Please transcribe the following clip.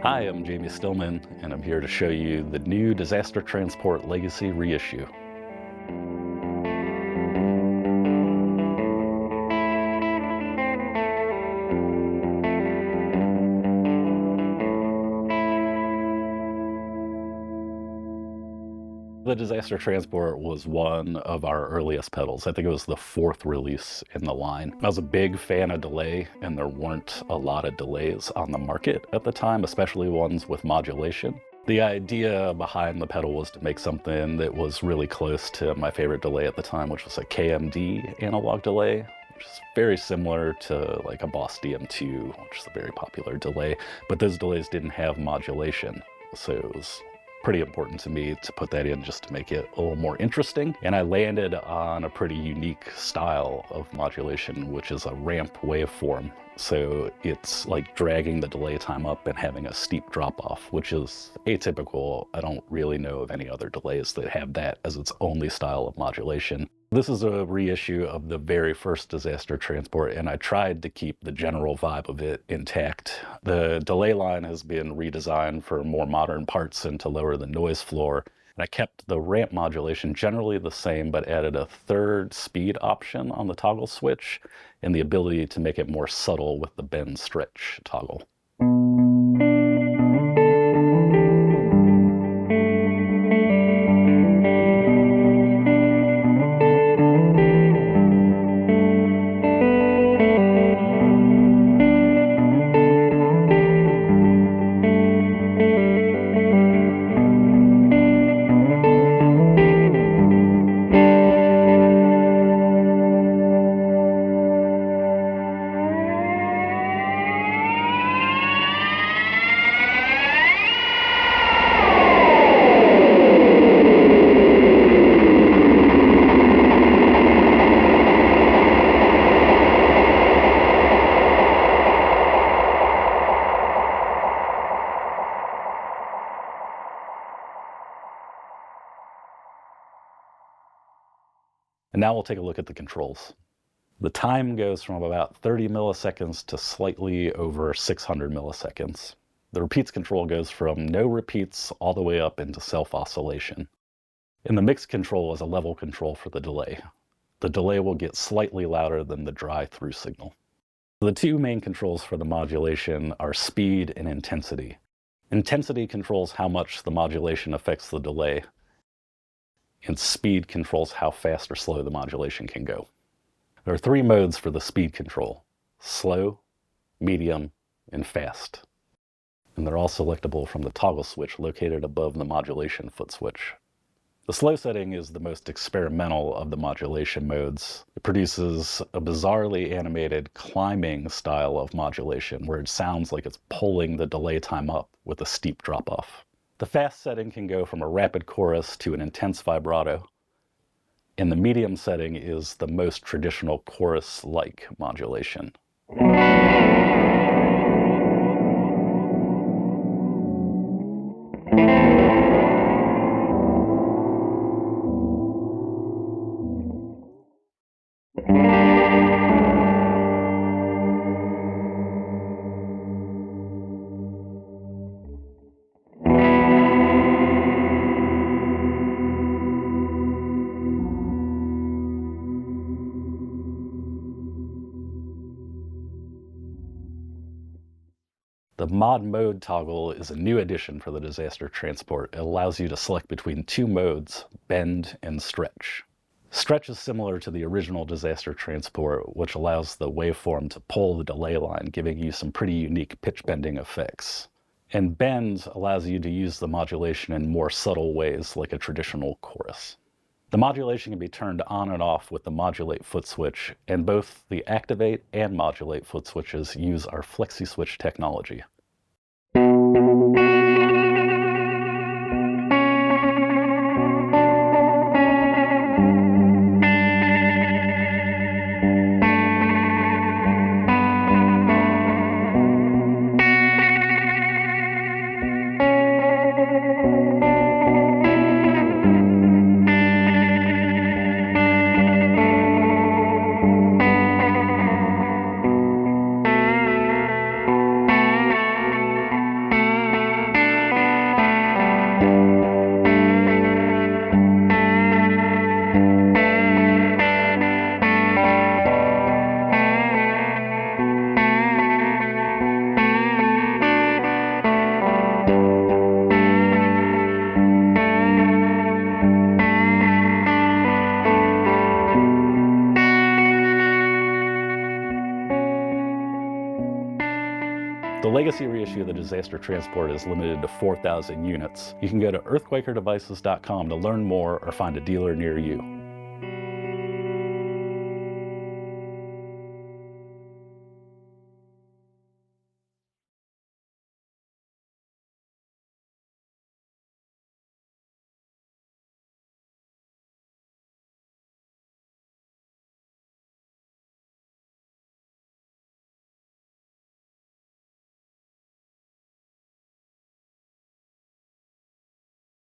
Hi, I'm Jamie Stillman, and I'm here to show you the new Disaster Transport Legacy reissue. The Disaster Transport was one of our earliest pedals. I think it was the fourth release in the line. I was a big fan of delay, and there weren't a lot of delays on the market at the time, especially ones with modulation. The idea behind the pedal was to make something that was really close to my favorite delay at the time, which was a KMD analog delay, which is very similar to like a Boss DM2, which is a very popular delay, but those delays didn't have modulation. So it was pretty important to me to put that in just to make it a little more interesting. And I landed on a pretty unique style of modulation, which is a ramp waveform. So it's like dragging the delay time up and having a steep drop off, which is atypical. I don't really know of any other delays that have that as its only style of modulation. This is a reissue of the very first Disaster Transport, and I tried to keep the general vibe of it intact. The delay line has been redesigned for more modern parts and to lower the noise floor. And I kept the ramp modulation generally the same, but added a third speed option on the toggle switch and the ability to make it more subtle with the bend stretch toggle. And now we'll take a look at the controls. The time goes from about 30 milliseconds to slightly over 600 milliseconds. The repeats control goes from no repeats all the way up into self-oscillation. And the mix control is a level control for the delay. The delay will get slightly louder than the dry through signal. The two main controls for the modulation are speed and intensity. Intensity controls how much the modulation affects the delay, and speed controls how fast or slow the modulation can go. There are three modes for the speed control: slow, medium, and fast. And they're all selectable from the toggle switch located above the modulation foot switch. The slow setting is the most experimental of the modulation modes. It produces a bizarrely animated climbing style of modulation where it sounds like it's pulling the delay time up with a steep drop-off. The fast setting can go from a rapid chorus to an intense vibrato, and the medium setting is the most traditional chorus-like modulation. The mod mode toggle is a new addition for the Disaster Transport. It allows you to select between two modes, bend and stretch. Stretch is similar to the original Disaster Transport, which allows the waveform to pull the delay line, giving you some pretty unique pitch bending effects. And bend allows you to use the modulation in more subtle ways, like a traditional chorus. The modulation can be turned on and off with the modulate foot switch, and both the activate and modulate foot switches use our FlexiSwitch technology. The legacy reissue of the Disaster Transport is limited to 4,000 units. You can go to earthquakerdevices.com to learn more or find a dealer near you.